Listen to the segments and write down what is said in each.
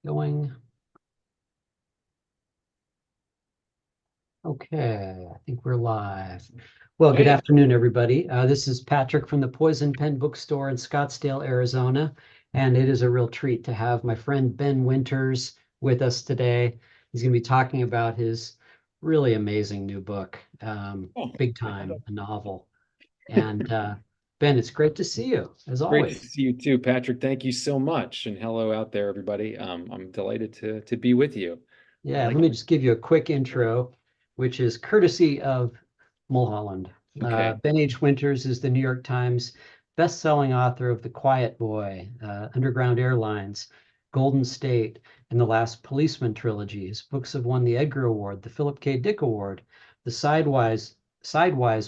Going. Okay, I think we're live. Well, good Hey, afternoon, everybody. This is Patrick from the Poison Pen Bookstore in Scottsdale, Arizona, and it is a real treat to have my friend Ben Winters with us today. He's going to be talking about his really amazing new book, oh, Big Time, a novel. And Ben, it's great to see you, as great to always. see you too, Patrick. Thank you so much, and hello out there, everybody. I'm delighted to be with you. I Yeah, let like me it. just give you a quick intro, which is courtesy of Mulholland. Okay. Ben H. Winters is the New York Times best-selling author of The Quiet Boy, Underground Airlines, Golden State, and the Last Policeman trilogy. His books have won the Edgar Award, the Philip K. Dick Award, the Sidewise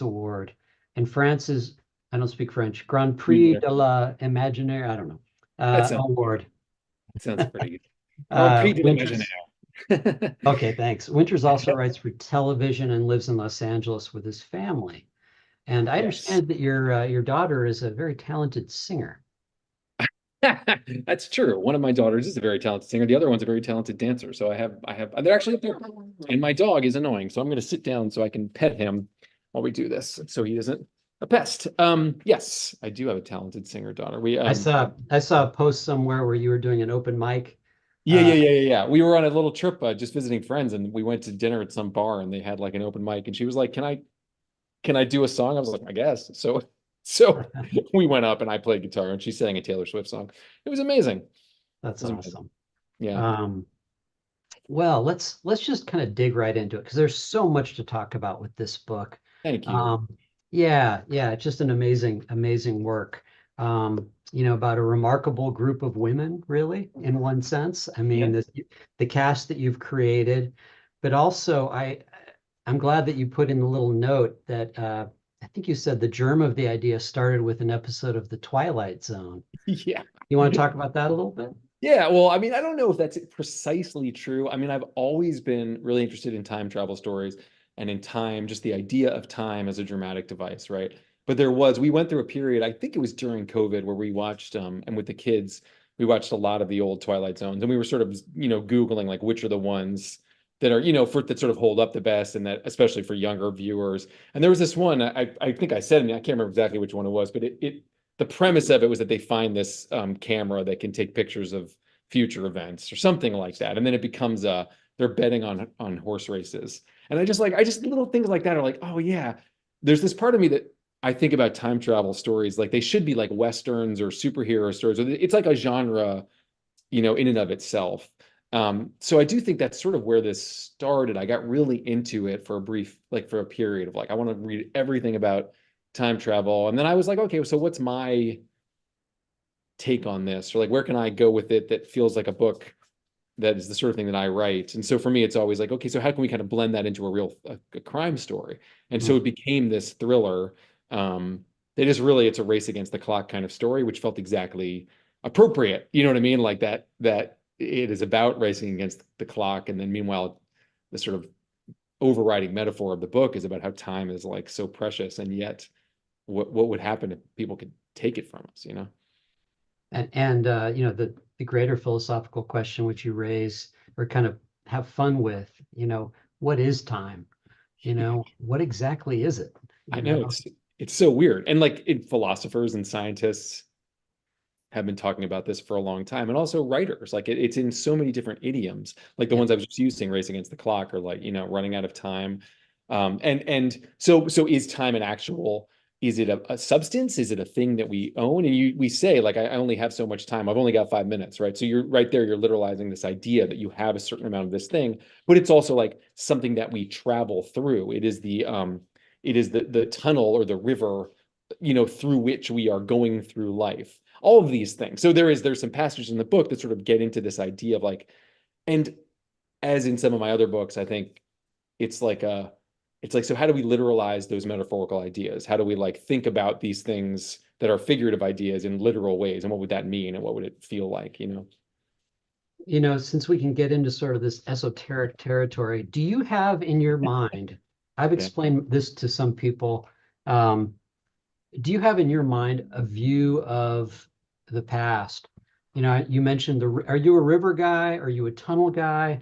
Award, and France's, I don't speak French, Grand Me Prix neither. de la Imaginaire, I don't know, That sounds award. sounds pretty good. Grand Prix de Winters. l'Imaginaire. Okay, thanks. Winters also writes for television and lives in Los Angeles with his family. And I Yes. understand that your daughter is a very talented singer. That's true. One of my daughters is a very talented singer. The other one's a very talented dancer. So they're actually up there. And my dog is annoying. So I'm going to sit down so I can pet him while we do this so he isn't a pest. Yes, I do have a talented singer daughter. I saw a post somewhere where you were doing an open mic. Yeah, Uh, yeah, yeah, yeah, yeah. We were on a little trip, just visiting friends, and we went to dinner at some bar, and they had like an open mic, and she was like, can I do a song?" I was like, "I guess." So we went up, and I played guitar, and she sang a Taylor Swift song. It was amazing. It that's was amazing. awesome. Yeah. Um, well, let's just kind of dig right into it because there's so much to talk about with this book. Thank you. Um, yeah, it's just an amazing work. About a remarkable group of women, really, in one sense. I mean, Yeah. the cast that you've created, but also I'm glad that you put in the little note that I think you said the germ of the idea started with an episode of The Twilight Zone. Yeah. You want to talk about that a little bit? Yeah, well, I mean, I don't know if that's precisely true. I mean, I've always been really interested in time travel stories and in time, just the idea of time as a dramatic device, right? But we went through a period, I think it was during COVID, where we watched, and with the kids, we watched a lot of the old Twilight Zones, and we were sort of, Googling like which are the ones that are, that sort of hold up the best, and that especially for younger viewers. And there was this one, I think I said, I mean, I can't remember exactly which one it was, but the premise of it was that they find this camera that can take pictures of future events or something like that, and then it becomes they're betting on horse races, and I just little things like that are like, oh yeah, there's this part of me that I think about time travel stories like they should be like westerns or superhero stories, or it's like a genre, in and of itself. So I do think that's sort of where this started. I got really into it for a brief, like for a period of like, I want to read everything about time travel. And then I was like, okay, so what's my take on this? Or like, where can I go with it that feels like a book that is the sort of thing that I write? And so for me, it's always like, okay, so how can we kind of blend that into a crime story? And so it Mhm. became this thriller. That is really, it's a race against the clock kind of story, which felt exactly appropriate. You know what I mean? Like that it is about racing against the clock. And then meanwhile, the sort of overriding metaphor of the book is about how time is like so precious, and yet what would happen if people could take it from us, you know? And the greater philosophical question which you raise or kind of have fun with, what is time? What exactly is it? I You know know? it's so weird. And like philosophers and scientists have been talking about this for a long time, and also writers. Like it's in so many different idioms, like the Yeah. ones I was just using, race against the clock, or like, running out of time. And so is time an actual, is it a substance? Is it a thing that we own? And we say, like, I only have so much time. I've only got 5 minutes, right? So you're right there, you're literalizing this idea that you have a certain amount of this thing, but it's also like something that we travel through. It is the tunnel or the river, through which we are going through life, all of these things. So there's some passages in the book that sort of get into this idea of like, and as in some of my other books, I think it's like a it's like, so how do we literalize those metaphorical ideas? How do we like think about these things that are figurative ideas in literal ways, and what would that mean, and what would it feel like, Since we can get into sort of this esoteric territory, do you have in your mind, I've Yeah. explained this to some people, do you have in your mind a view of the past You know, you mentioned are you a river guy? Are you a tunnel guy?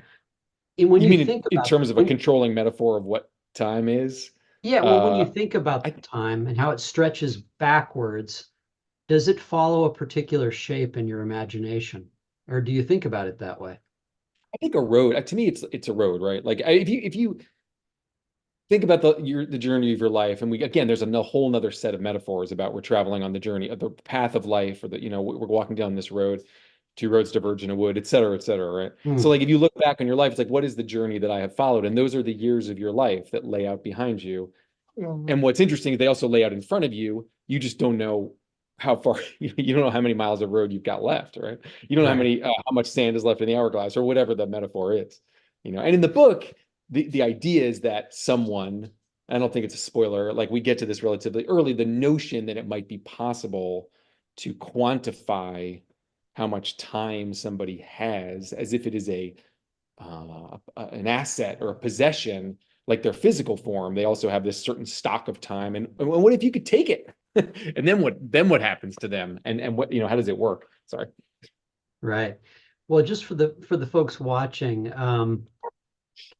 And when You you mean think in about terms of a controlling metaphor of what time is? yeah, well, when you Uh, think about I time and how it stretches backwards, does it follow a particular shape in your imagination? Or do you think about it that way? I think a road, to me, it's a road, right? Like if you think about the journey of your life, and we again, there's a whole nother set of metaphors about we're traveling on the journey of the path of life, or that we're walking down this road, two roads diverge in a wood, et cetera, right? So Hmm, like if you look back on your life, it's like, what is the journey that I have followed? And those are the years of your life that lay out behind you. And what's interesting is they also lay out in front of you. You just don't know how far, you don't know how many miles of road you've got left, right? You don't know right. how much sand is left in the hourglass or whatever the metaphor is, And in the book, the idea is that someone, I don't think it's a spoiler, like we get to this relatively early, the notion that it might be possible to quantify how much time somebody has as if it is an asset or a possession, like their physical form. They also have this certain stock of time. And what if you could take it? And then what happens to them? And what, how does it work? Sorry. Right. Well, just for the folks watching,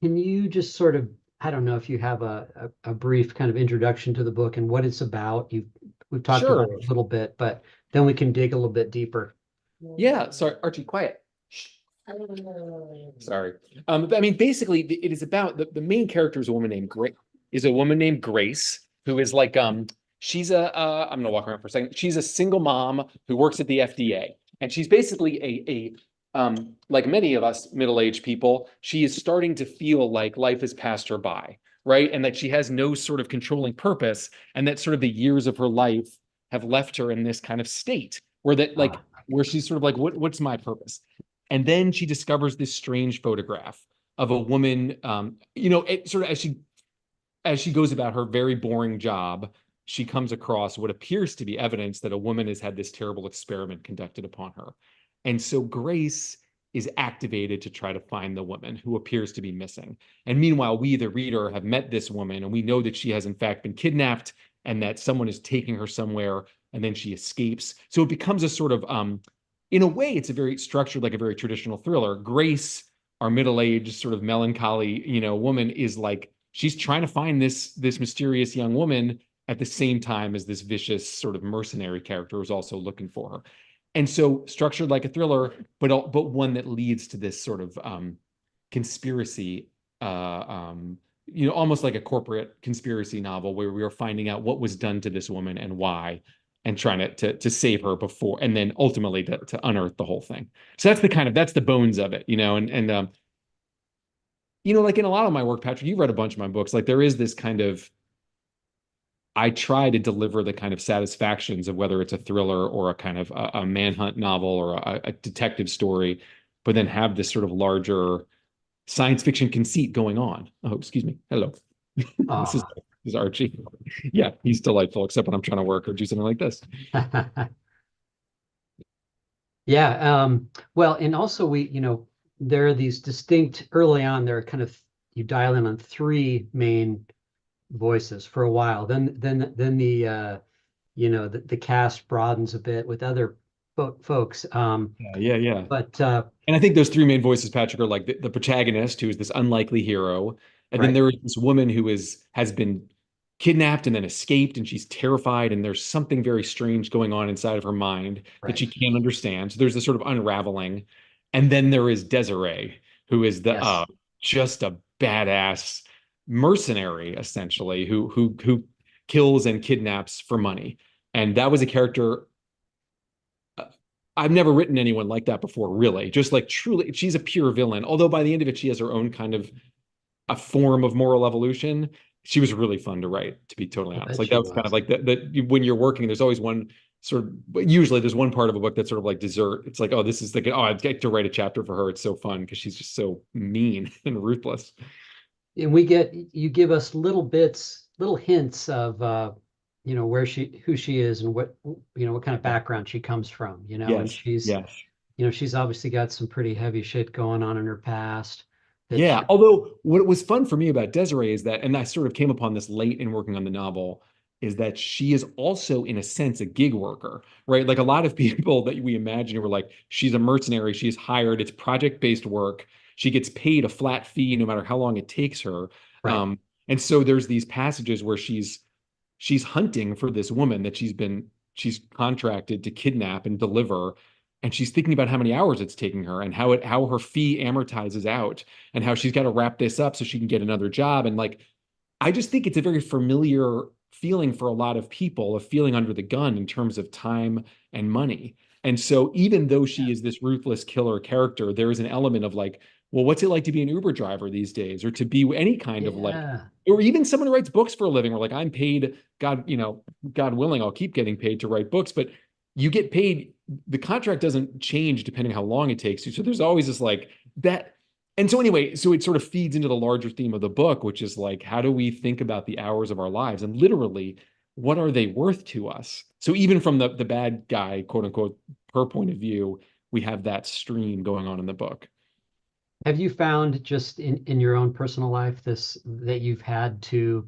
can you just sort of, I don't know if you have a brief kind of introduction to the book and what it's about. We've talked about Sure. it a little bit, but then we can dig a little bit deeper. Yeah. Sorry, Archie, quiet. Shh. Sorry. I mean, basically, it is about the main character is a woman named Grace, who is like she's I'm gonna walk around for a second. She's a single mom who works at the FDA, and she's basically a like many of us middle-aged people, she is starting to feel like life has passed her by, right? And that she has no sort of controlling purpose, and that sort of the years of her life have left her in this kind of state Ah, where she's sort of like, what's my purpose? And then she discovers this strange photograph of a woman, sort of as she goes about her very boring job, she comes across what appears to be evidence that a woman has had this terrible experiment conducted upon her. And so Grace is activated to try to find the woman who appears to be missing. And meanwhile, we, the reader, have met this woman and we know that she has, in fact, been kidnapped and that someone is taking her somewhere and then she escapes. So it becomes a sort of, in a way, it's a very structured, like a very traditional thriller. Grace, our middle-aged, sort of melancholy, woman, is like she's trying to find this mysterious young woman at the same time as this vicious sort of mercenary character is also looking for her. And so structured like a thriller, but one that leads to this sort of conspiracy, almost like a corporate conspiracy novel where we are finding out what was done to this woman and why, and trying to save her before, and then ultimately to unearth the whole thing. So that's the bones of it, like in a lot of my work, Patrick, you've read a bunch of my books. Like there is this kind of, I try to deliver the kind of satisfactions of whether it's a thriller or a kind of a manhunt novel or a detective story, but then have this sort of larger science fiction conceit going on. Oh, excuse me. Hello. This is ah. this is Archie. Yeah, he's delightful, except when I'm trying to work or do something like this. Yeah. Well, and also there are these distinct early on, there are kind of you dial in on three main voices for a while. Then the cast broadens a bit with other folks. Yeah, yeah, yeah. But And I think those three main voices, Patrick, are like the protagonist, who is this unlikely hero, and then right. there is this woman who has been kidnapped and then escaped, and she's terrified, and there's something very strange going on inside of her mind that Right. she can't understand. So there's this sort of unraveling, and then there is Desiree, who is the Yes. just a badass mercenary, essentially, who kills and kidnaps for money. And that was a character I've never written anyone like that before, really. Just like truly, she's a pure villain. Although by the end of it, she has her own kind of a form of moral evolution. She was really fun to write, to be totally I honest. bet Like she that was kind of was. like when you're working, there's always one sort of, but usually there's one part of a book that's sort of like dessert. It's like, oh, this is like, oh, I'd get to write a chapter for her. It's so fun because she's just so mean and ruthless. And you give us little bits, little hints of who she is and what kind of background she comes from, and Yes, yes. she's obviously got some pretty heavy shit going on in her past that Yeah. she, Although what was fun for me about Desiree is that, and I sort of came upon this late in working on the novel, is that she is also, in a sense, a gig worker, right? Like a lot of people that we imagine were like, she's a mercenary, she's hired, it's project-based work, she gets paid a flat fee no matter how long it takes her. Right. And so there's these passages where she's hunting for this woman that she's contracted to kidnap and deliver, and she's thinking about how many hours it's taking her and how her fee amortizes out and how she's got to wrap this up so she can get another job. And like, I just think it's a very familiar feeling for a lot of people, of feeling under the gun in terms of time and money. And so even though Yeah. she is this ruthless killer character, there is an element of like, well, what's it like to be an Uber driver these days, or to be any kind of like, Yeah. or even someone who writes books for a living, or like, I'm paid, God, God willing, I'll keep getting paid to write books, but you get paid, the contract doesn't change depending how long it takes you. So there's always this like that. And so anyway, so it sort of feeds into the larger theme of the book, which is like, how do we think about the hours of our lives? And literally, what are they worth to us? So even from the bad guy, quote unquote, her point of view, we have that stream going on in the book. Have you found just in your own personal life this that you've had to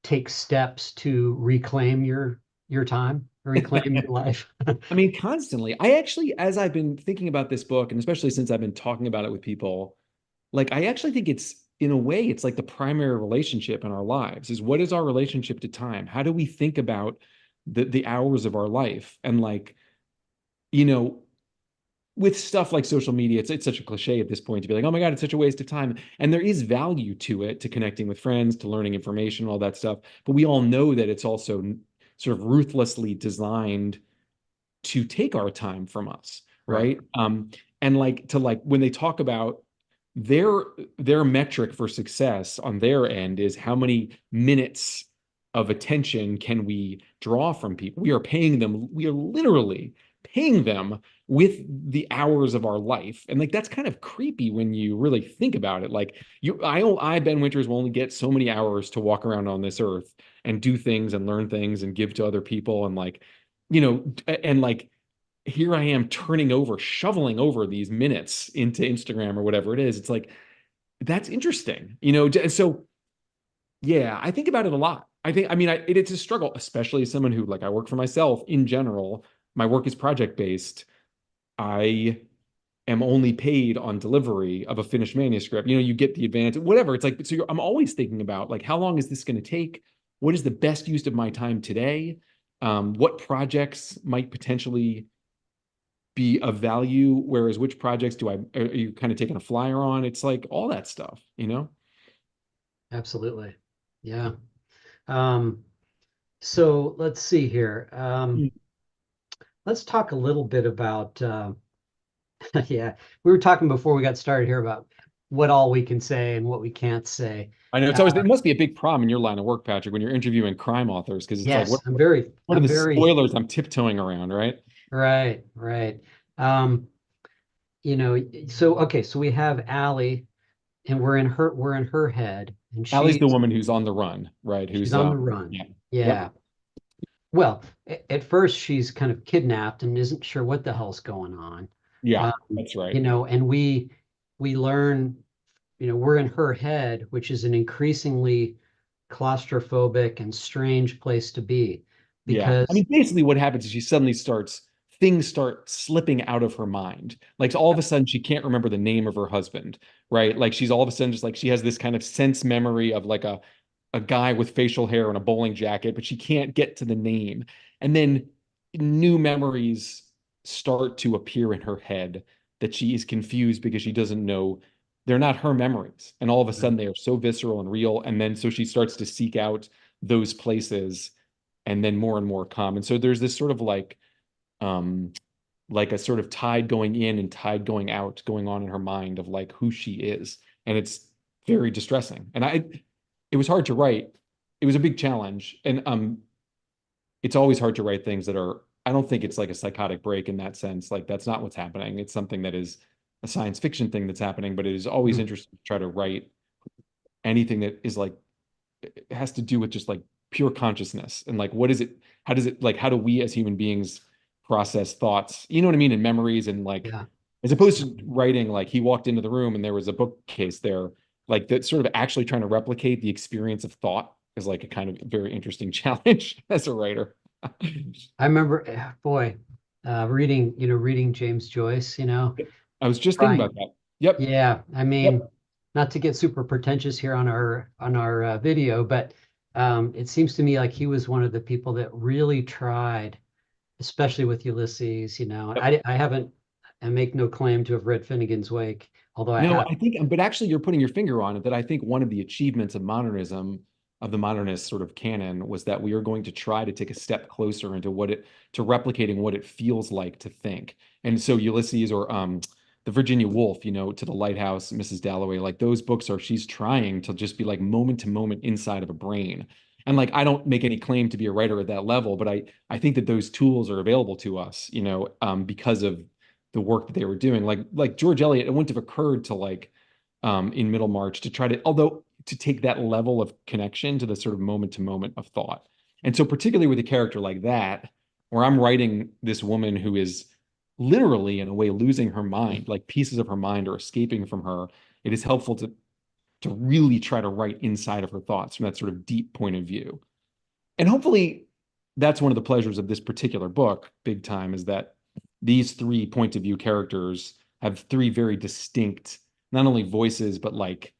take steps to reclaim your time, reclaim your life? I mean, constantly. I actually, as I've been thinking about this book, and especially since I've been talking about it with people, like I actually think it's, in a way, it's like the primary relationship in our lives is, what is our relationship to time? How do we think about the hours of our life? And like, you know, with stuff like social media, it's such a cliche at this point to be like, oh my God, it's such a waste of time. And there is value to it, to connecting with friends, to learning information, all that stuff. But we all know that it's also sort of ruthlessly designed to take our time from us, Right. right? And like, to like, when they talk about their their metric for success on their end is how many minutes of attention can we draw from people. We are paying them, we are literally paying them with the hours of our life. And like, that's kind of creepy when you really think about it. Like, Ben Winters will only get so many hours to walk around on this earth and do things and learn things and give to other people. And like, and like, here I am turning over, shoveling over these minutes into Instagram or whatever it is. It's like, that's interesting, And so, yeah, I think about it a lot. I mean, it's a struggle, especially as someone who, like, I work for myself in general. My work is project based. I am only paid on delivery of a finished manuscript. You get the advance, whatever. It's like, so I'm always thinking about, like, how long is this going to take? What is the best use of my time today? What projects might potentially be of value, whereas which projects are you kind of taking a flyer on? It's like all that stuff. Absolutely. Yeah. Um, so let's see here. Mm. Let's talk a little bit about yeah, we were talking before we got started here about what all we can say and what we can't say. I know Uh, it must be a big problem in your line of work, Patrick, when you're interviewing crime authors, because it's like, yes, what are the spoilers I'm tiptoeing around, right? right, right. Um, so okay, so we have Allie, and we're in her head, and Allie's the woman who's on the run, right? she's Who's on the run. yeah. Yep. Yeah. Well, at first she's kind of kidnapped and isn't sure what the hell's going on. Yeah, Um, that's right. and we learn, we're in her head, which is an increasingly claustrophobic and strange place to be Yeah. I because mean, basically what happens is things start slipping out of her mind. Like, all of a sudden she can't remember the name of her husband, right? Like, she's all of a sudden just like, she has this kind of sense memory of like a guy with facial hair and a bowling jacket, but she can't get to the name. And then new memories start to appear in her head that she is confused because she doesn't know, they're not her memories. And all of a sudden they are so visceral and real. And then so she starts to seek out those places, and then more and more come. And so there's this sort of um like a sort of tide going in and tide going out going on in her mind of like who she is. And it's very distressing. And it was hard to write. It was a big challenge. And it's always hard to write things that are, I don't think it's like a psychotic break in that sense. Like, that's not what's happening. It's something that is a science fiction thing that's happening, but it is always mm, interesting to try to write anything that is like, it has to do with just like pure consciousness and like, what is it, how does it, like, how do we as human beings process thoughts, you know what I mean, and memories, and like, yeah, as opposed to writing like he walked into the room and there was a bookcase there, like, that's sort of actually trying to replicate the experience of thought. is like a kind of very interesting challenge as a writer. I remember, boy, reading James Joyce, I was just thinking trying. about that. Yep. Yeah, I mean, Yep. not to get super pretentious here on our video, but it seems to me like he was one of the people that really tried, especially with Ulysses. Yep. I haven't, I make no claim to have read Finnegan's Wake, although I No, have. I think, but actually, you're putting your finger on it. That I think one of the achievements of modernism, of the modernist sort of canon, was that we are going to try to take a step closer into to replicating what it feels like to think. And so Ulysses or the Virginia Woolf, To the Lighthouse, Mrs. Dalloway, like those books are, she's trying to just be like moment to moment inside of a brain. And like, I don't make any claim to be a writer at that level, but I think that those tools are available to us, because of the work that they were doing. Like George Eliot, it wouldn't have occurred to like in Middlemarch to try to, although to take that level of connection to the sort of moment to moment of thought. And so particularly with a character like that, where I'm writing this woman who is literally in a way losing her mind, like pieces of her mind are escaping from her, it is helpful to really try to write inside of her thoughts from that sort of deep point of view. And hopefully that's one of the pleasures of this particular book, Big Time, is that these three point of view characters have three very distinct, not only voices, but like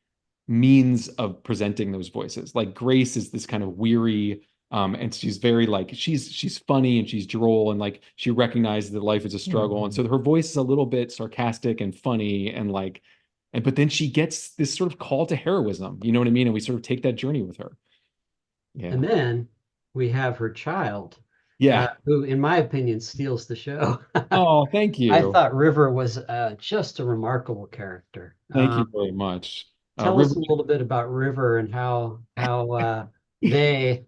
means of presenting those voices. Like Grace is this kind of weary, and she's very like she's funny and she's droll and like she recognizes that life is a struggle. And so her voice is a little bit sarcastic and funny and like, and but then she gets this sort of call to heroism, you know what I mean? And we sort of take that journey with her. And Yeah. then we have her child, Yeah. who, in my opinion, steals the show. Oh, thank I you. thought River was just a remarkable character. Thank you very much. Tell River, us a little bit about River and how they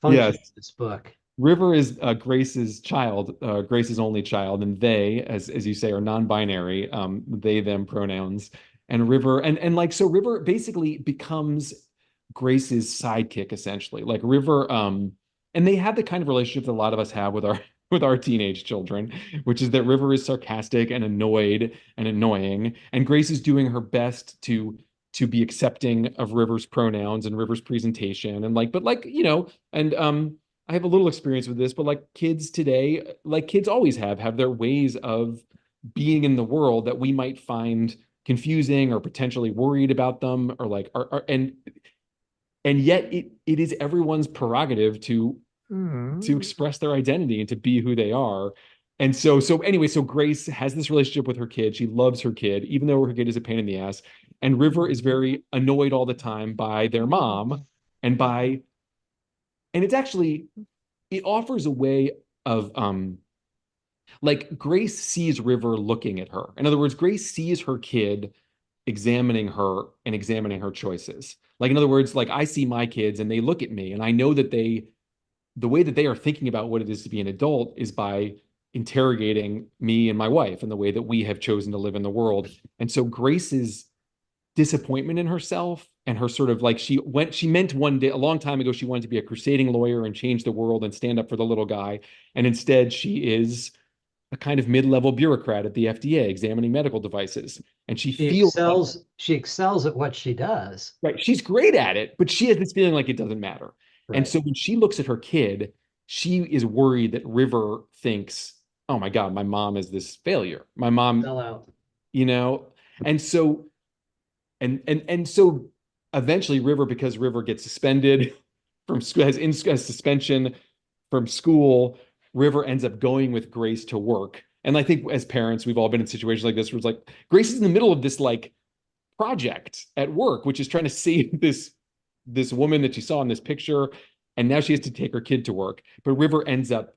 function in yes, this book. River is Grace's child, Grace's only child, and they, as you say, are non-binary, they them pronouns. And River, and like so, River basically becomes Grace's sidekick essentially. Like River, and they have the kind of relationship that a lot of us have with our with our teenage children, which is that River is sarcastic and annoyed and annoying, and Grace is doing her best to be accepting of River's pronouns and River's presentation, and like, but like and I have a little experience with this, but like kids today, like kids always have their ways of being in the world that we might find confusing or potentially worried about them or like and yet it is everyone's prerogative to express their identity and to be who they are. And so anyway, so Grace has this relationship with her kid. She loves her kid, even though her kid is a pain in the ass. And River is very annoyed all the time by their mom and by and it's actually it offers a way of like Grace sees River looking at her. In other words, Grace sees her kid examining her and examining her choices. Like in other words, like I see my kids and they look at me and I know that the way that they are thinking about what it is to be an adult is by interrogating me and my wife and the way that we have chosen to live in the world. And so Grace's disappointment in herself and her sort of like she meant one day a long time ago she wanted to be a crusading lawyer and change the world and stand up for the little guy, and instead she is a kind of mid-level bureaucrat at the FDA examining medical devices, and she She feels like excels. She excels at what she does. right she's great at it, but she has this feeling like it doesn't matter. And Right. so when she looks at her kid, she is worried that River thinks, oh my god, my mom is this failure, my mom, Sell out. you know and so and so eventually River, because River gets suspended from school, has suspension from school, River ends up going with Grace to work. And I think as parents, we've all been in situations like this where it's like Grace is in the middle of this like project at work, which is trying to save this woman that she saw in this picture. And now she has to take her kid to work. But River ends up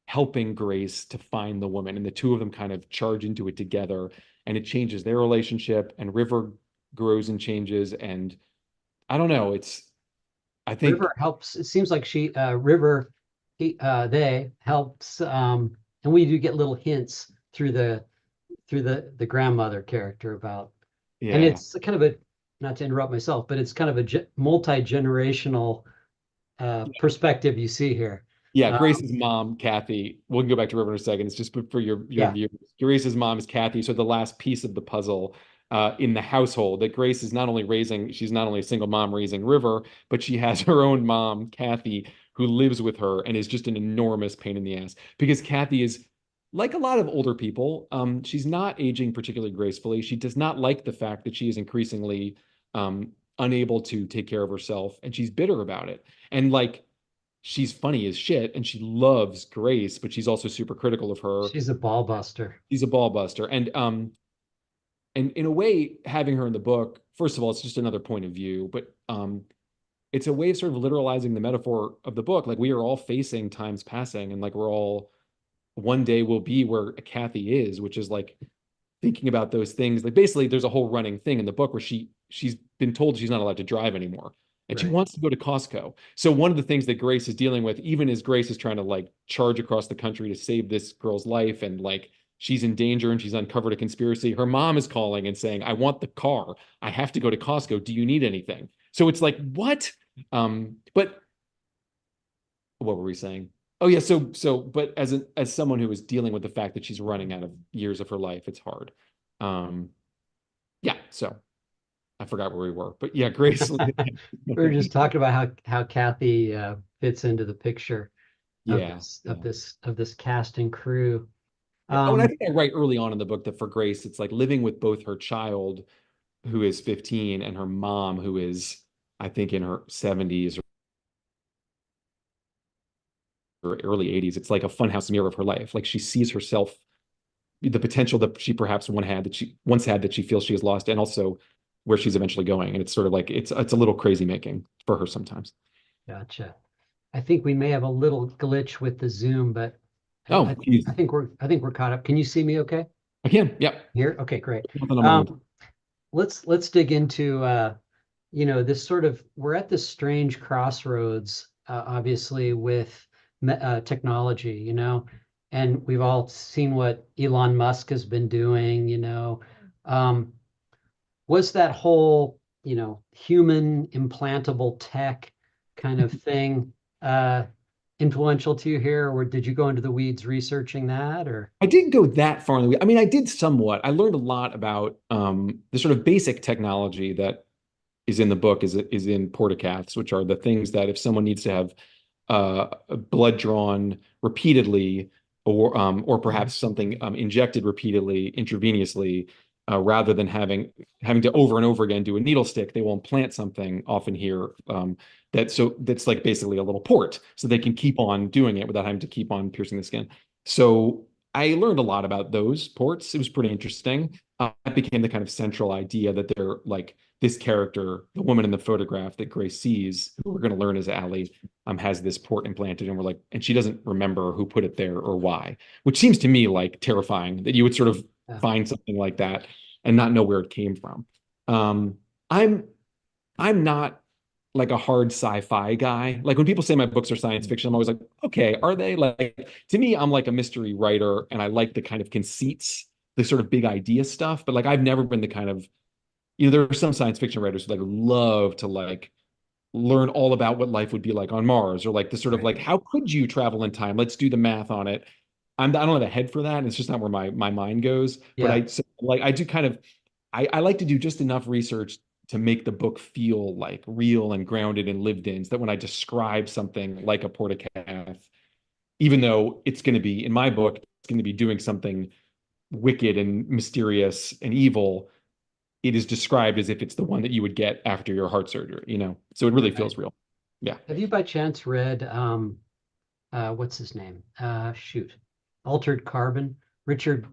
helping Grace to find the woman, and the two of them kind of charge into it together, and it changes their relationship. And River grows and changes, and I don't know. I think River helps. It seems like River, they helps, and we do get little hints through the grandmother character about, and yeah, it's kind of a, not to interrupt myself, but it's kind of a multi-generational perspective you see here. yeah. Uh, Grace's mom, Kathy. We can go back to River in a second. It's just for your yeah, viewers. Grace's mom is Kathy. So the last piece of the puzzle, in the household. That Grace is not only raising, she's not only a single mom raising River, but she has her own mom, Kathy, who lives with her and is just an enormous pain in the ass because Kathy is like a lot of older people. She's not aging particularly gracefully. She does not like the fact that she is increasingly unable to take care of herself, and she's bitter about it. And like she's funny as shit, and she loves Grace, but she's also super critical of her. She's a ball buster. She's a ball buster, and in a way, having her in the book, first of all, it's just another point of view, but it's a way of sort of literalizing the metaphor of the book. Like we are all facing times passing, and like we're all one day will be where Kathy is, which is like thinking about those things. Like basically, there's a whole running thing in the book where she's been told she's not allowed to drive anymore, and she Right. wants to go to Costco. So one of the things that Grace is dealing with, even as Grace is trying to like charge across the country to save this girl's life, and like she's in danger and she's uncovered a conspiracy, her mom is calling and saying, "I want the car. I have to go to Costco. Do you need anything?" So it's like, what? But what were we saying? Oh yeah, but as someone who is dealing with the fact that she's running out of years of her life, it's hard. Um, yeah, so I forgot where we were, but yeah, Grace. We were just talking about how Kathy fits into the picture of Yeah, yeah. this cast and crew. Yeah. Oh, and I Um, think I write early on in the book that for Grace, it's like living with both her child, who is 15, and her mom, who is, I think, in her 70s or early 80s. It's like a funhouse mirror of her life. Like she sees herself, the potential that she perhaps once had that she feels she has lost, and also where she's eventually going. And it's sort of like it's a little crazy making for her sometimes. gotcha. I think we may have a little glitch with the Zoom, but Oh, geez. I think we're caught up. Can you see me okay? I can. Yep. Here? Okay, great. Nothing on my end. Um, let's dig into this sort of we're at this strange crossroads, obviously with technology, and we've all seen what Elon Musk has been doing. Um, was that whole, human implantable tech kind of thing influential to you here, or did you go into the weeds researching that, or? I didn't go that far in the weeds. I mean, I did somewhat. I learned a lot about the sort of basic technology that is in the book is in portacaths, which are the things that if someone needs to have blood drawn repeatedly, or perhaps something injected repeatedly intravenously, rather than having to over and over again do a needle stick, they will implant something often here that's like basically a little port, so they can keep on doing it without having to keep on piercing the skin. So I learned a lot about those ports. It was pretty interesting. That became the kind of central idea that they're like this character, the woman in the photograph that Grace sees, who we're going to learn is Allie, has this port implanted, and we're like, and she doesn't remember who put it there or why, which seems to me like terrifying that you would sort of Yeah. find something like that and not know where it came from. Um, I'm I'm not like a hard sci-fi guy. Like when people say my books are science fiction, I'm always like, okay, are they? Like to me, I'm like a mystery writer, and I like the kind of conceits, the sort of big idea stuff. But like I've never been the kind of, there are some science fiction writers who like love to like learn all about what life would be like on Mars, or like the sort of Right. like, how could you travel in time? Let's do the math on it. I don't have a head for that, and it's just not where my mind goes. But Yeah. I do kind of I like to do just enough research to make the book feel like real and grounded and lived in, so that when I describe something like a portacath, even though it's going to be in my book, it's going to be doing something wicked and mysterious and evil, it is described as if it's the one that you would get after your heart surgery. So it really Right. feels real. Yeah. Have you by chance read what's his name? Shoot. Altered Carbon, Richard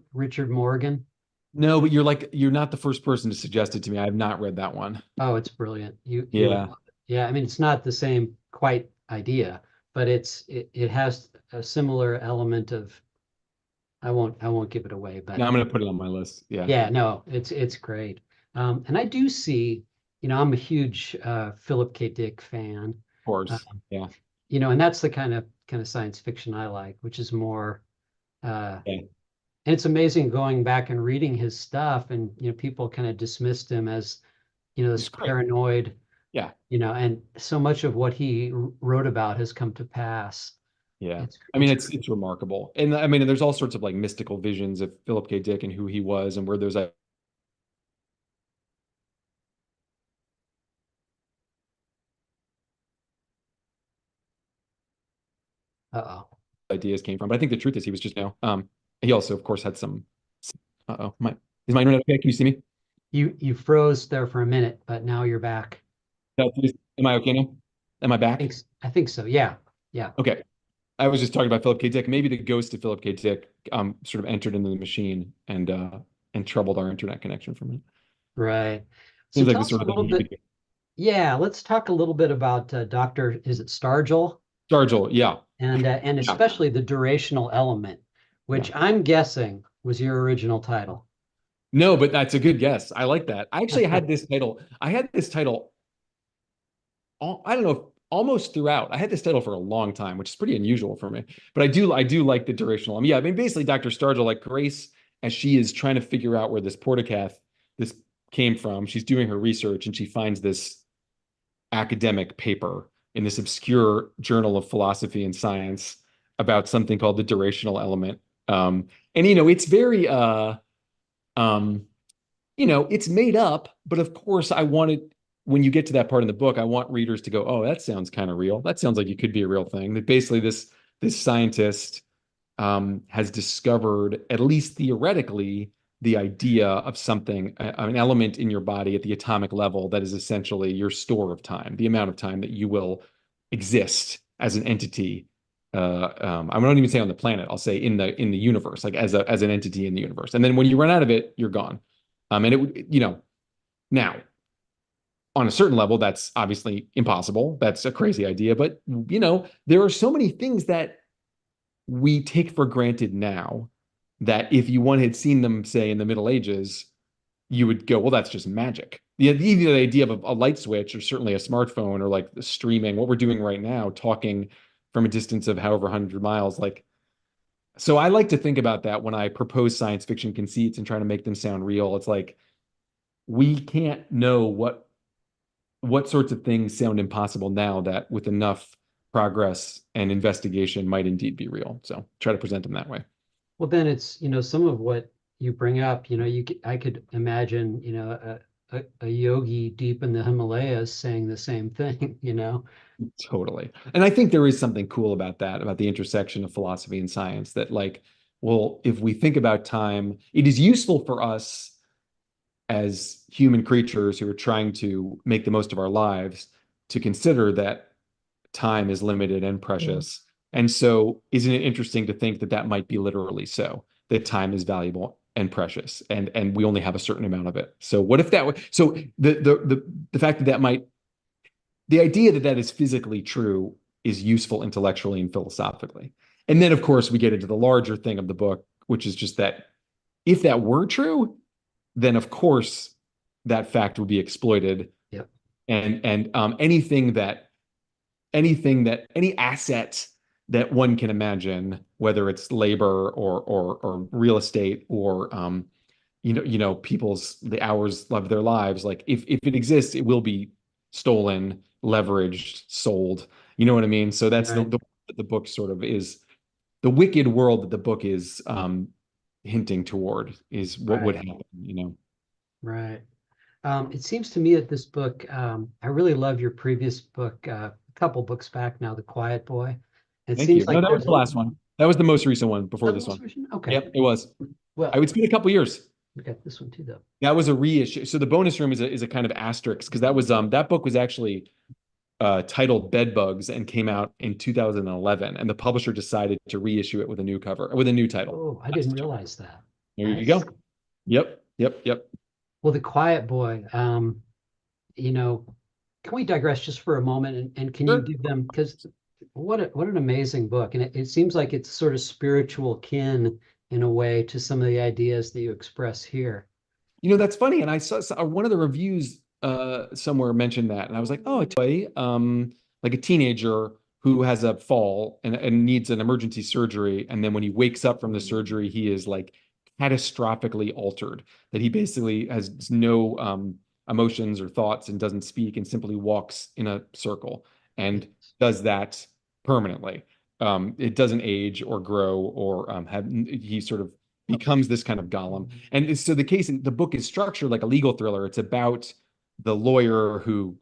Morgan. No, but you're not the first person to suggest it to me. I have not read that one. Oh, it's brilliant. You would Yeah. love it. Yeah, I mean it's not the same quite idea, but it has a similar element of I won't give it away, No, but I'm gonna put it on my list. Yeah, of yeah, no, it's great. And I do see, I'm a huge Philip K. Dick fan. Uh, course. Yeah. and that's the kind of science fiction I like, which is more Yeah. and it's amazing going back and reading his stuff, and people kind of dismissed him as this It's great. paranoid, Yeah. and so much of what he wrote about has come to pass. Yeah. I mean, It's it's remarkable. And I mean, there's all sorts of like mystical visions of Philip K. Dick and who he was and where those Uh-oh. ideas came from. But I think the truth is he was just, he also, of course, had some, uh-oh, is my internet okay? Can you see me? You froze there for a minute, but now you're back. Am I okay now? Am I back? I think so. Yeah. Yeah. Okay. I was just talking about Philip K. Dick. Maybe the ghost of Philip K. Dick sort of entered into the machine and troubled our internet connection for a minute. Right. So Seems like tell the us sort a of thing little you could bit. do. Yeah, let's talk a little bit about Dr. Is it Stargell? Stargell, yeah. And Yeah. especially the durational element, which Yeah. I'm guessing was your original title. No, but that's a good guess. I like that. I actually had this title. I had this title, I don't know, almost throughout. I had this title for a long time, which is pretty unusual for me. But I do like the durational. Yeah, I mean, basically, Dr. Stargell, like Grace, as she is trying to figure out where this portacath this came from, she's doing her research and she finds this academic paper in this obscure journal of philosophy and science about something called the durational element. And it's very um, it's made up, but of course, I wanted, when you get to that part in the book, I want readers to go, oh, that sounds kind of real. That sounds like it could be a real thing. That basically this scientist has discovered, at least theoretically, the idea of something, an element in your body at the atomic level that is essentially your store of time, the amount of time that you will exist as an entity. I won't even say on the planet. I'll say in the universe, like as an entity in the universe. And then when you run out of it, you're gone. And it would, now on a certain level, that's obviously impossible. That's a crazy idea. But there are so many things that we take for granted now that if one had seen them, say, in the Middle Ages, you would go, well, that's just magic. Even the idea of a light switch or certainly a smartphone or like the streaming, what we're doing right now, talking from a distance of however 100 miles, like, so I like to think about that when I propose science fiction conceits and trying to make them sound real. It's like we can't know what sorts of things sound impossible now that with enough progress and investigation might indeed be real. So try to present them that way. Well, then it's, some of what you bring up, I could imagine, a yogi deep in the Himalayas saying the same thing, Totally. And I think there is something cool about that, about the intersection of philosophy and science, that like, well, if we think about time, it is useful for us as human creatures who are trying to make the most of our lives to consider that time is limited and precious. And so, isn't it interesting to think that that might be literally so, that time is valuable and precious, and we only have a certain amount of it. So, what if that were so? The fact that the idea that that is physically true is useful intellectually and philosophically. And then, of course, we get into the larger thing of the book, which is just that if that were true, then of course that fact would be exploited, Yep. and any asset that one can imagine, whether it's labor or real estate or people's the hours of their lives, like if it exists, it will be stolen, leveraged, sold. You know what I mean? So that's Right. the book sort of is the wicked world that the book is hinting toward is what would Right. happen. Right. It seems to me that this book, I really love your previous book, a couple books back now, The Quiet Boy. It Thank you. seems No, like that was there's the a, last one. That was the most recent one before oh, the this most one. version? Okay. Yep, it was. I Well, would spend a couple years. we got this one too, though. That was a reissue. So the bonus room is a kind of asterisk because that book was actually titled Bedbugs and came out in 2011, and the publisher decided to reissue it with a new cover with a new title. Oh, I didn't realize that. There you Nice. go. Yep, yep, yep. Well, The Quiet Boy, you know, can we digress just for a moment and can you Sure. give them, because what an amazing book. And it seems like it's sort of spiritual kin in a way to some of the ideas that you express here. That's funny. And I saw one of the reviews somewhere mentioned that, and I was like, oh, a toy, like a teenager who has a fall and needs an emergency surgery, and then when he wakes up from the surgery, he is like catastrophically altered. That he basically has no emotions or thoughts and doesn't speak and simply walks in a circle and Yes. does that permanently. It doesn't age or grow or have. He sort of becomes this kind of golem. And so the book is structured like a legal thriller. It's about the lawyer who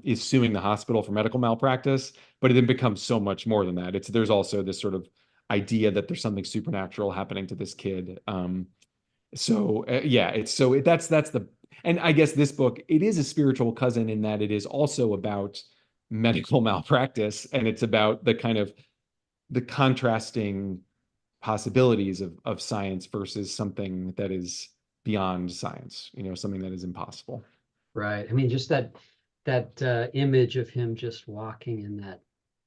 is suing the hospital for medical malpractice, but it then becomes so much more than that. There's also this sort of idea that there's something supernatural happening to this kid. Yeah, that's the, and I guess this book, it is a spiritual cousin in that it is also about medical malpractice, and it's about the kind of the contrasting possibilities of science versus something that is beyond science, something that is impossible. Right. I mean, just that image of him just walking in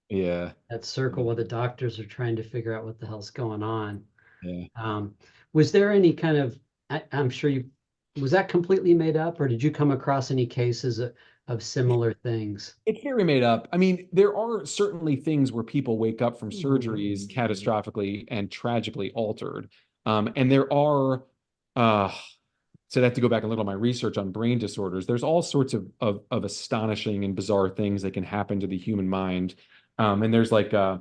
Yeah. that circle while the doctors are trying to figure out what the hell's going on. Yeah. Um, was there any kind of, I'm sure was that completely made up, or did you come across any cases of similar things? It's very made up. I mean, there are certainly things where people wake up from surgeries catastrophically and tragically altered. And there are, so I have to go back and look at my research on brain disorders. There's all sorts of astonishing and bizarre things that can happen to the human mind. And there's like they're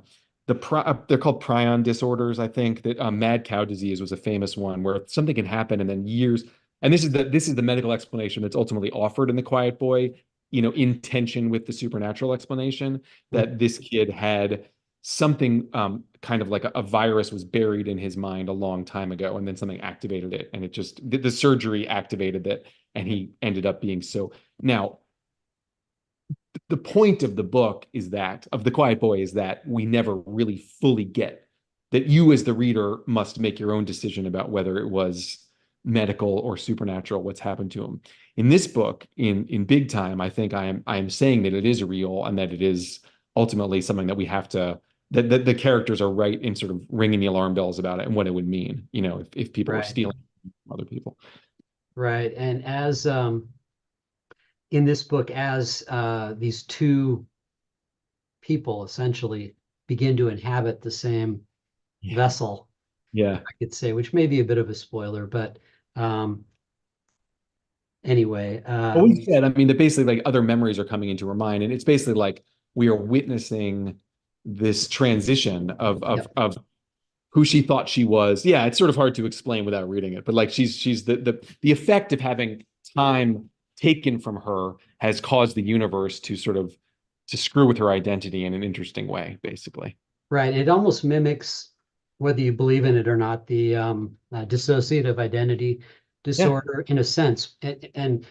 called prion disorders, I think. That mad cow disease was a famous one where something can happen and then years. And this is the medical explanation that's ultimately offered in The Quiet Boy, in tension with the supernatural explanation that this kid had something kind of like a virus was buried in his mind a long time ago, and then something activated it, and it just the surgery activated it, and he ended up being so. Now, the point of the book is that of The Quiet Boy is that we never really fully get that. You as the reader must make your own decision about whether it was medical or supernatural what's happened to him. In this book, in Big Time, I think I am saying that it is real and that it is ultimately something that we have to, that the characters are right in sort of ringing the alarm bells about it and what it would mean, if people are Right. stealing from other people. Right. And as in this book, as these two people essentially begin to inhabit the same Yeah. vessel, Yeah. I could say, which may be a bit of a spoiler, but um, anyway, Well, we said, I mean, that basically like other memories are coming into her mind, and it's basically like we are witnessing this transition of yep. who she thought she was. Yeah, it's sort of hard to explain without reading it, but like she's the effect of having time taken from her has caused the universe to sort of to screw with her identity in an interesting way, basically. Right. It almost mimics, whether you believe in it or not, the dissociative identity Yeah. disorder in a sense. And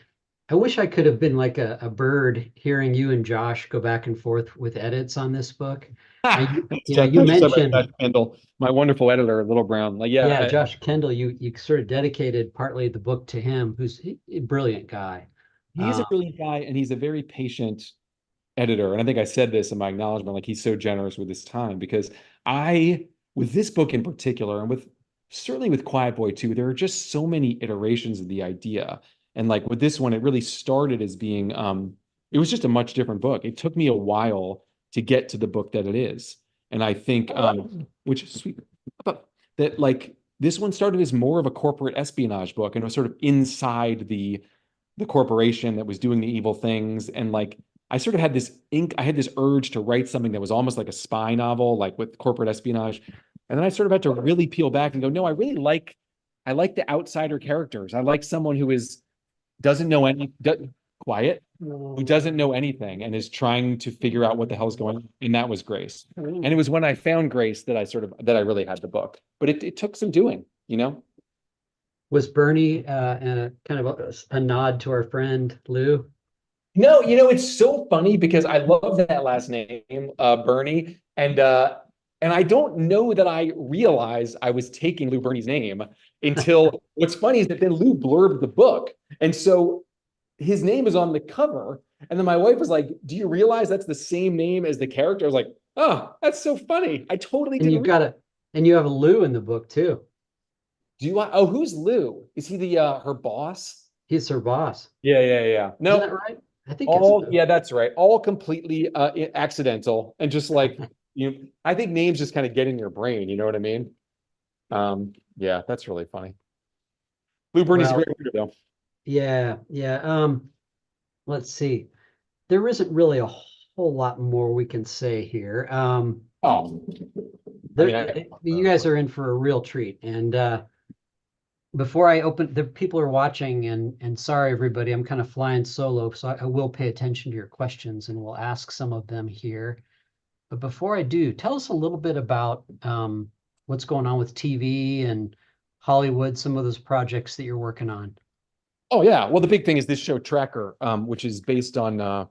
I wish I could have been like a bird hearing you and Josh go back and forth with edits on this book. Thanks, You know, Jeff. you I just said about mentioned, Josh Kendall, my wonderful editor, Little Brown. Like, yeah, yeah, Josh Kendall, you sort of dedicated partly the book to him, who's a brilliant guy. he's a brilliant guy, and he's a very patient editor. And I think I said this in my acknowledgement, like he's so generous with his time because with this book in particular, and with certainly with Quiet Boy too, there are just so many iterations of the idea. And like with this one, it really started as being, it was just a much different book. It took me a while to get to the book that it is. And I think, which is sweet, but that like this one started as more of a corporate espionage book and it was sort of inside the corporation that was doing the evil things. And like I sort of had I had this urge to write something that was almost like a spy novel, like with corporate espionage. And then I sort of had to really peel back and go, no, I like the outsider characters. I like someone who doesn't know quiet, who doesn't know anything and is trying to figure out what the hell's going on. And that was Grace. And it was when I found Grace that that I really had the book. But it took some doing. Was Bernie kind of a nod to our friend Lou? No, it's so funny because I love that last name, Bernie, and I don't know that I realized I was taking Lou Bernie's name until what's funny is that then Lou blurbed the book, and so his name is on the cover, and then my wife was like, "Do you realize that's the same name as the character?" I was like, "Oh, that's so funny. I totally And didn't you've realize." got and you have a Lou in the book too. Do you want? Oh, who's Lou? Is he the her boss? He's her boss. Yeah, yeah, yeah. Isn't that No, right? I think it's all, Lou. yeah, that's right. All completely accidental and just like I think names just kind of get in your brain, you know what I mean? Yeah, that's really funny. Lou Bernie's a Well, great reader though. yeah, yeah. Let's see. There isn't really a whole lot more we can say here. Oh, I mean, You guys are in for a real treat, and before I open, the people are watching, and sorry everybody, I'm kind of flying solo, so I will pay attention to your questions and we'll ask some of them here. But before I do, tell us a little bit about what's going on with TV and Hollywood, some of those projects that you're working on. Oh yeah. Well, the big thing is this show Tracker, which is based on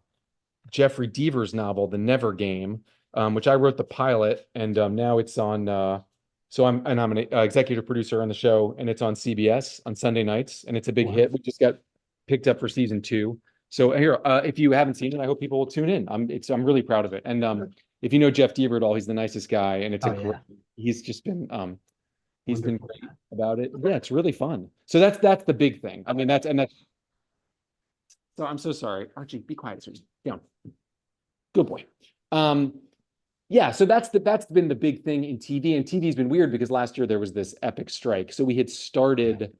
Jeffrey Deaver's novel, The Never Game, which I wrote the pilot, and now it's on. I'm an executive producer on the show, and it's on CBS on Sunday nights, and it's a big Wow. hit. We just got picked up for season 2. So here, if you haven't seen it, I hope people will tune in. I'm really proud of it. And if you know Jeff Deaver at all, he's the nicest guy, and it's a Oh great. yeah, He's just been he's been wonderful. great about it. Yeah, it's really fun. So that's the big thing. I mean, that's. So I'm so sorry, Archie. Be quiet, sweetie. Down. Good boy. Um, yeah, so that's been the big thing in TV, and TV's been weird because last year there was this epic strike. So we had started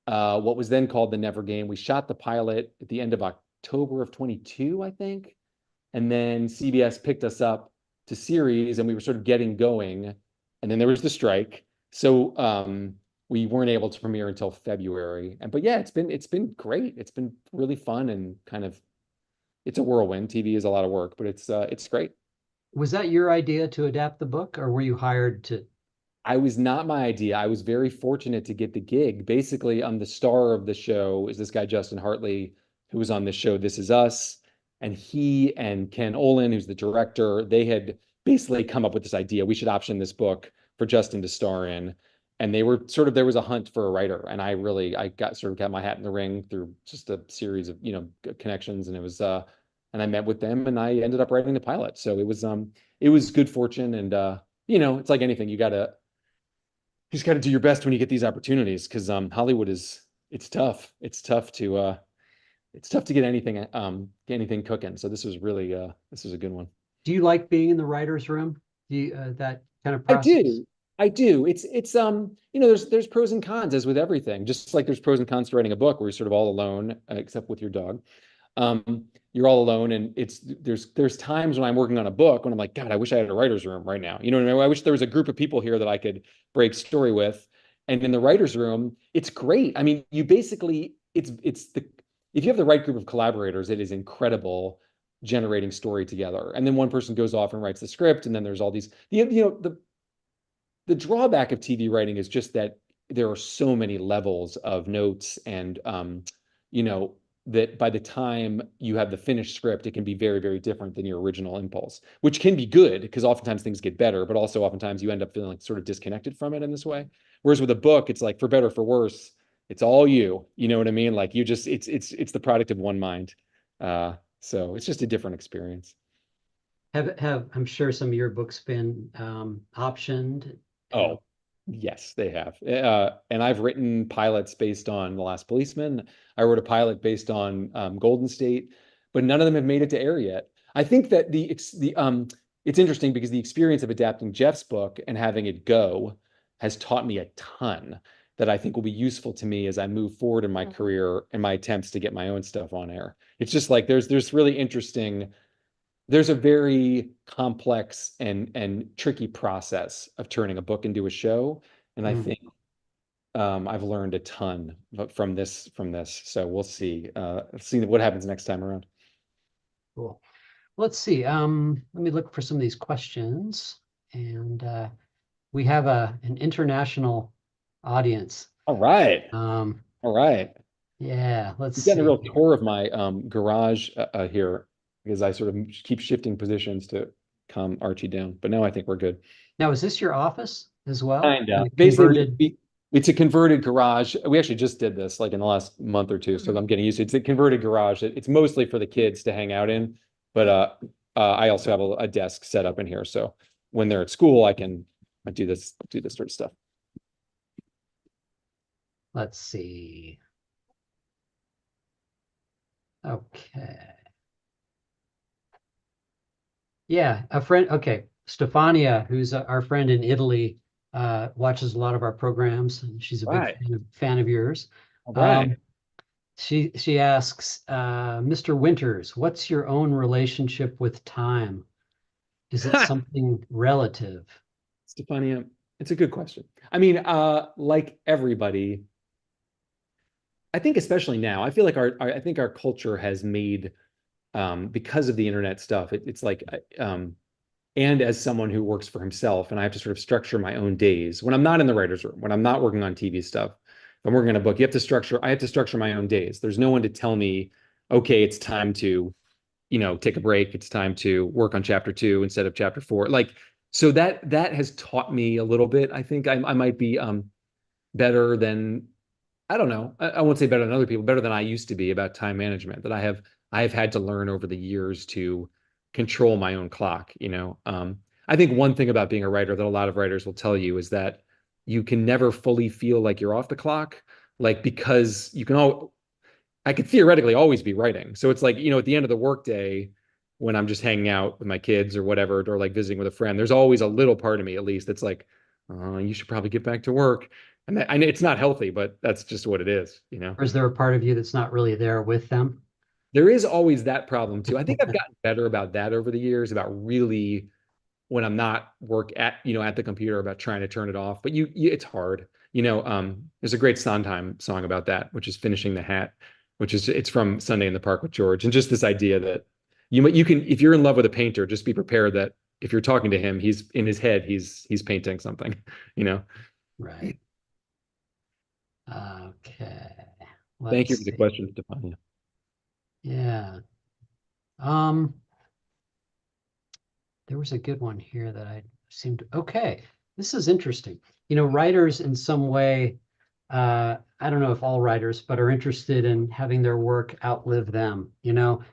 what was then called the Never Game. We shot the pilot at the end of October of 22, I think, and then CBS picked us up to series, and we were sort of getting going, and then there was the strike. So we weren't able to premiere until February. And but yeah, it's been great. It's been really fun and kind of it's a whirlwind. TV is a lot of work, but it's great. Was that your idea to adapt the book, or were you hired to? I was not my idea. I was very fortunate to get the gig. Basically, I'm the star of the show is this guy, Justin Hartley, who was on the show This Is Us. And he and Ken Olin, who's the director, they had basically come up with this idea. We should option this book for Justin to star in. And they were sort of, there was a hunt for a writer. And I got my hat in the ring through just a series of, connections. And and I met with them and I ended up writing the pilot. So it was good fortune. And, it's like anything. You just got to do your best when you get these opportunities because Hollywood is it's tough. It's tough to get anything cooking. So this was a good one. Do you like being in the writer's room? Do you, that kind of I process? do. I do. There's pros and cons as with everything. Just like there's pros and cons to writing a book where you're sort of all alone, except with your dog. You're all alone, and there's times when I'm working on a book when I'm like, God, I wish I had a writer's room right now. You know what I mean? I wish there was a group of people here that I could break story with. And in the writer's room, it's great. I mean, you basically it's the if you have the right group of collaborators, it is incredible generating story together. And then one person goes off and writes the script, and then there's all these the drawback of TV writing is just that there are so many levels of notes and you know that by the time you have the finished script, it can be very, very different than your original impulse, which can be good because oftentimes things get better, but also oftentimes you end up feeling like sort of disconnected from it in this way. Whereas with a book, it's like for better, for worse, it's all you. You know what I mean? Like you just it's the product of one mind. So it's just a different experience. Have I'm sure some of your books been optioned. Oh, yes, they have. And I've written pilots based on The Last Policeman. I wrote a pilot based on Golden State, but none of them have made it to air yet. I think that it's interesting because the experience of adapting Jeff's book and having it go has taught me a ton that I think will be useful to me as I move forward in my career and my attempts to get my own stuff on air. It's just like there's really interesting there's a very complex and tricky process of turning a book into a show, and I Mm, think I've learned a ton from this. So we'll see what happens next time around. cool. Let's see. Let me look for some of these questions. And we have an international audience. All right, Um, all right. yeah, let's You're getting a see real here. tour of my garage here because I sort of keep shifting positions to calm Archie down. But now I think we're good. Now, is this your office as well? Kind Kind of. of Basically, converted. it's a converted garage. We actually just did this like in the last month or two, so I'm getting used to it. It's a converted garage. It's mostly for the kids to hang out in, but I also have a desk set up in here, so when they're at school, I can do this sort of stuff. Let's see. Okay. Yeah, a friend. Okay, Stefania, who's our friend in Italy, watches a lot of our programs, and she's a big Right. fan of yours. All right. Um, she asks, Mr. Winters, what's your own relationship with time? Is it something relative? Stefania, it's a good question. I mean, like everybody, I think especially now, I feel like I think our culture has made because of the internet stuff, it's like and as someone who works for himself and I have to sort of structure my own days when I'm not in the writer's room, when I'm not working on TV stuff, if I'm working on a book, I have to structure my own days. There's no one to tell me, okay, it's time to, take a break. It's time to work on chapter 2 instead of chapter 4. Like, so that has taught me a little bit. I think I might be better than I don't know. I won't say better than other people, better than I used to be about time management that I have had to learn over the years to control my own clock. I think one thing about being a writer that a lot of writers will tell you is that you can never fully feel like you're off the clock, like because you can all I could theoretically always be writing. So it's like, at the end of the workday, when I'm just hanging out with my kids or whatever, or like visiting with a friend, there's always a little part of me, at least, that's like, you should probably get back to work. And I know it's not healthy, but that's just what it is. Or is there a part of you that's not really there with them? There is always that problem too. I think I've gotten better about that over the years, about really when I'm not at the computer about trying to turn it off. But it's hard. There's a great Sondheim song about that, which is Finishing the Hat, it's from Sunday in the Park with George. And just this idea that you can, if you're in love with a painter, just be prepared that if you're talking to him, he's in his head, he's painting something, you know. Right. Okay. Thank you Let's for the see. question, Stefania. Yeah. Um, there was a good one here that I seemed okay. This is interesting. Writers in some way, I don't know if all writers, but are interested in having their work outlive them,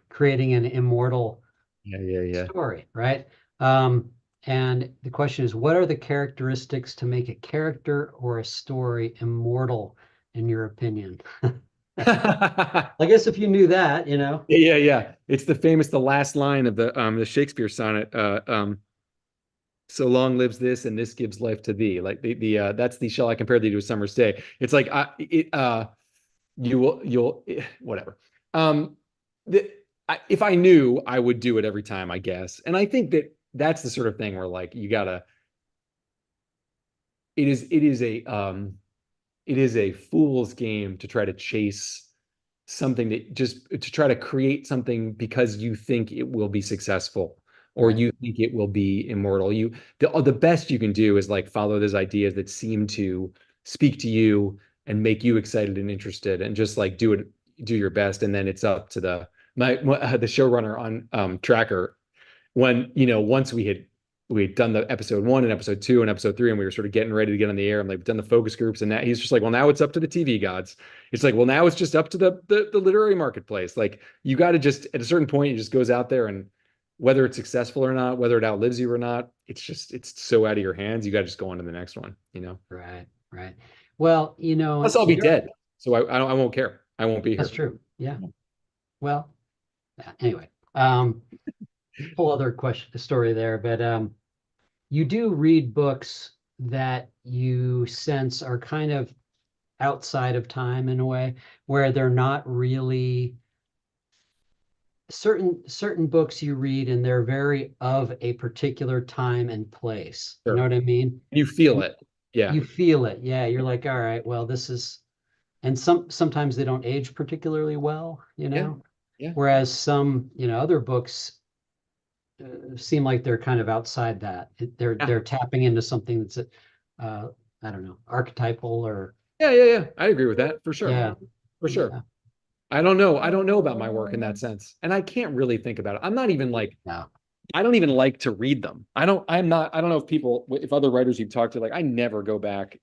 creating an immortal Yeah, yeah, yeah. story, right? And the question is, what are the characteristics to make a character or a story immortal, in your opinion? I guess if you knew that. Yeah, yeah. It's the last line of the Shakespeare sonnet. So long lives this, and this gives life to thee. Like the that's the shall I compare thee to a summer's day. It's like you'll whatever. Um, if I knew, I would do it every time, I guess. And I think that's the sort of thing where like you gotta. It is a fool's game to try to chase something that just to try to create something because you think it will be successful or Right. you think it will be immortal. The best you can do is like follow those ideas that seem to speak to you and make you excited and interested and just like do your best. And then it's up to the showrunner on Tracker when once we had done the episode 1 and episode 2 and episode 3 and we were sort of getting ready to get on the air and like done the focus groups and that he's just like, well, now it's up to the TV gods. It's like, well, now it's just up to the literary marketplace. Like you got to just at a certain point it just goes out there, and whether it's successful or not, whether it outlives you or not, it's so out of your hands. You got to just go on to the next one. Right. Right. Well, Plus I'll be you're dead, so I won't care. I won't be that's here. true. Yeah. Well, yeah, anyway, whole other question story there, but you do read books that you sense are kind of outside of time in a way, where they're not really certain books you read and they're very of a particular time and place. You know Sure. what I mean? You feel And it. Yeah. you feel it. Yeah, you're like, all right, well, this is, and sometimes they don't age particularly well. Yeah. Yeah. Whereas some, other books seem like they're kind of outside that. Yeah. They're tapping into something that's I don't know, archetypal or Yeah. Yeah. Yeah. I agree with that for sure. yeah, For sure. yeah, I don't know. I don't know about my work in that sense. And I can't really think about it. I'm not even like, yeah, I don't even like to read them. I don't know if other writers you've talked to, like, I never go back.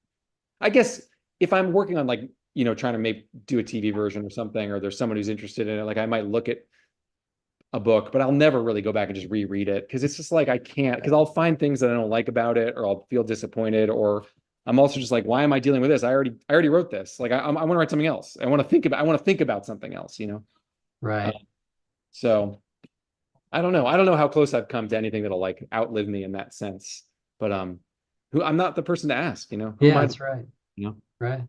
I guess if I'm working on like, trying to do a TV version or something, or there's someone who's interested in it, like I might look at a book, but I'll never really go back and just reread it because it's just like I can't, because I'll find things that I don't like about it, or I'll feel disappointed, or I'm also just like, why am I dealing with this? I already wrote this. Like I want to write something else. I want to think about something else. Uh, right. so I don't know. I don't know how close I've come to anything that'll like outlive me in that sense. But who I'm not the person to ask. Who am Yeah, I? that's right. You know, Right.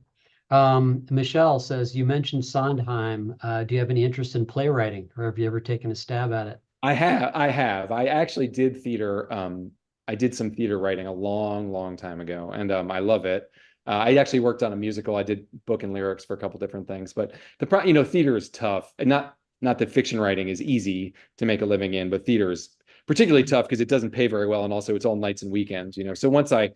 Michelle says, you mentioned Sondheim. Do you have any interest in playwriting, or have you ever taken a stab at it? I have. I actually did theater. I did some theater writing a long, long time ago, and I love it. I actually worked on a musical. I did book and lyrics for a couple different things, but theater is tough, and not that fiction writing is easy to make a living in, but theater is particularly tough because it doesn't pay very well, and also it's all nights and weekends. So once I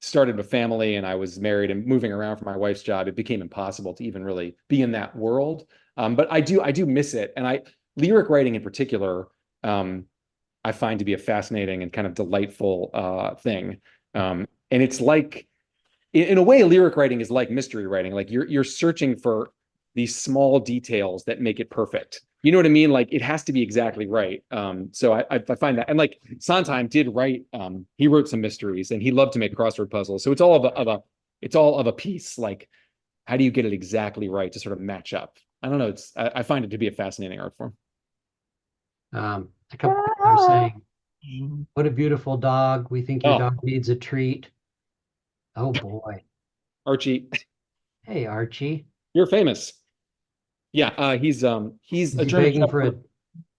started a family and I was married and moving around for my wife's job, it became impossible to even really be in that world. But I do miss it, and lyric writing in particular, I find to be a fascinating and kind of delightful thing. And it's like, in a way, lyric writing is like mystery writing. Like you're searching for these small details that make it perfect. You know what I mean? Like it has to be exactly right. So I find that, and like Sondheim did write, he wrote some mysteries, and he loved to make crossword puzzles. So it's all of a piece. Like how do you get it exactly right to sort of match up? I don't know. I find it to be a fascinating art form. A couple people are saying, "What a beautiful dog. We think your Oh, dog needs a treat." Oh boy. Archie, Hey, Archie. you're famous. Yeah, he's Is a he German begging for a, Shepherd.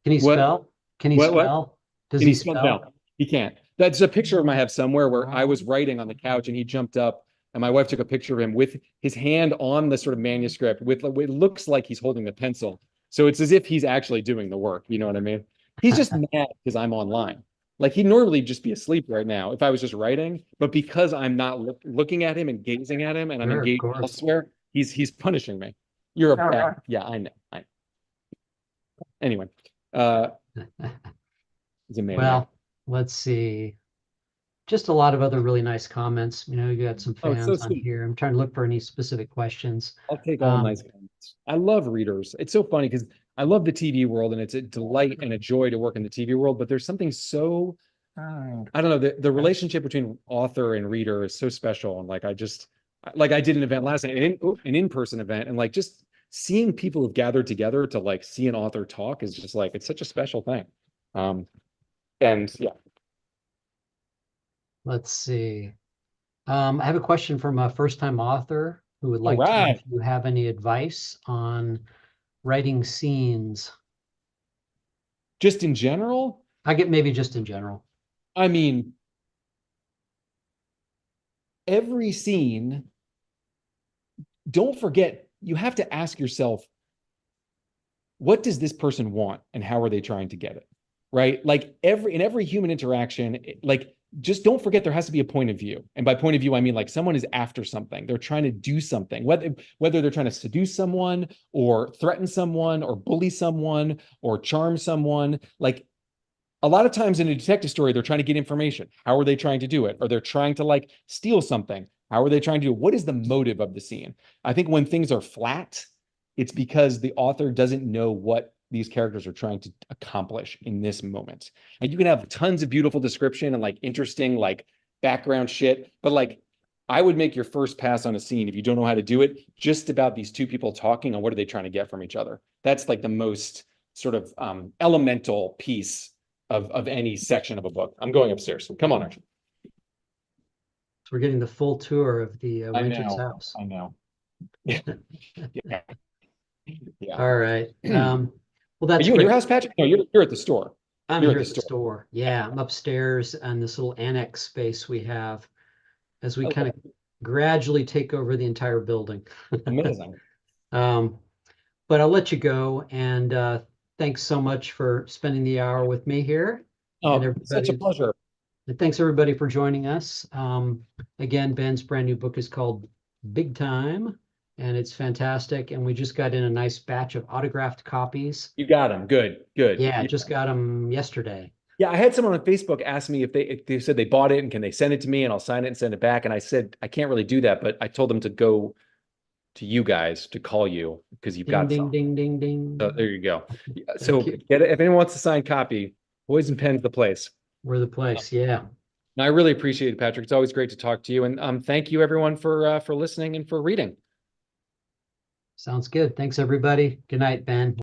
can he What? spell? Can he What? spell? Does Can he he spell? spell? No, he can't. That's a picture of him I have somewhere where I was writing on the couch and he jumped up and my wife took a picture of him with his hand on the sort of manuscript with it looks like he's holding the pencil. So it's as if he's actually doing the work. You know what I mean? He's just mad because I'm online. Like he'd normally just be asleep right now if I was just writing, but because I'm not looking at him and gazing at him and I'm Sure, of engaged course. elsewhere, he's punishing me. You're a bad, yeah, I know. Anyway, uh, he's a maniac. Well, let's see. Just a lot of other really nice comments. You got some Oh, it's so fans on sweet. here. I'm trying to look for any specific questions. I'll take all Um, nice comments. I love readers. It's so funny because I love the TV world and it's a delight and a joy to work in the TV world, but there's something so, I don't know, the relationship between author and reader is so special. And like I did an event last night, an in-person event, and like just seeing people who've gathered together to like see an author talk is just like, it's such a special thing. Um, and yeah. let's see. I have a question from a first-time author who would All like to know if right. you have any advice on writing scenes. Just in general, I get maybe just in general. I mean, every scene, don't forget, you have to ask yourself, what does this person want and how are they trying to get it? Right? Like in every human interaction, like just don't forget there has to be a point of view. And by point of view, I mean like someone is after something. They're trying to do something, whether they're trying to seduce someone or threaten someone or bully someone or charm someone. Like a lot of times in a detective story, they're trying to get information. How are they trying to do it? Or they're trying to like steal something. How are they trying to do it? What is the motive of the scene? I think when things are flat, it's because the author doesn't know what these characters are trying to accomplish in this moment. And you can have tons of beautiful description and like interesting like background shit, but like I would make your first pass on a scene if you don't know how to do it, just about these two people talking and what are they trying to get from each other. That's like the most sort of elemental piece of any section of a book. I'm going upstairs. Come on, Archie. So we're getting the full tour of the I renter's know. house. I know. Yeah. Yeah. Yeah. All right. Well, Are that's you in your great. house, Patrick? No, you're at the store. I'm You're at here the at the store. store. Yeah, I'm upstairs on this little annex space we have as we I kind love of it. gradually take over the entire building. Amazing. Um, but I'll let you go. And thanks so much for spending the hour with me here. And Oh, such a everybody, pleasure. and thanks everybody for joining us. Again, Ben's brand new book is called Big Time, and it's fantastic. And we just got in a nice batch of autographed copies. You got him. Good, good. Yeah, Yeah. just got them yesterday. Yeah, I had someone on Facebook ask me if they said they bought it and can they send it to me and I'll sign it and send it back. And I said I can't really do that, but I told them to go to you guys to call you because you've Ding, got some. ding, ding, ding, So ding. there you go. Yeah, so Thank you. get it if anyone wants to sign copy, Poison Pen's the place. We're the place. Yeah. And I really appreciate it, Patrick. It's always great to talk to you. And thank you everyone for listening and for reading. Sounds good. Thanks, everybody. Good night, Ben.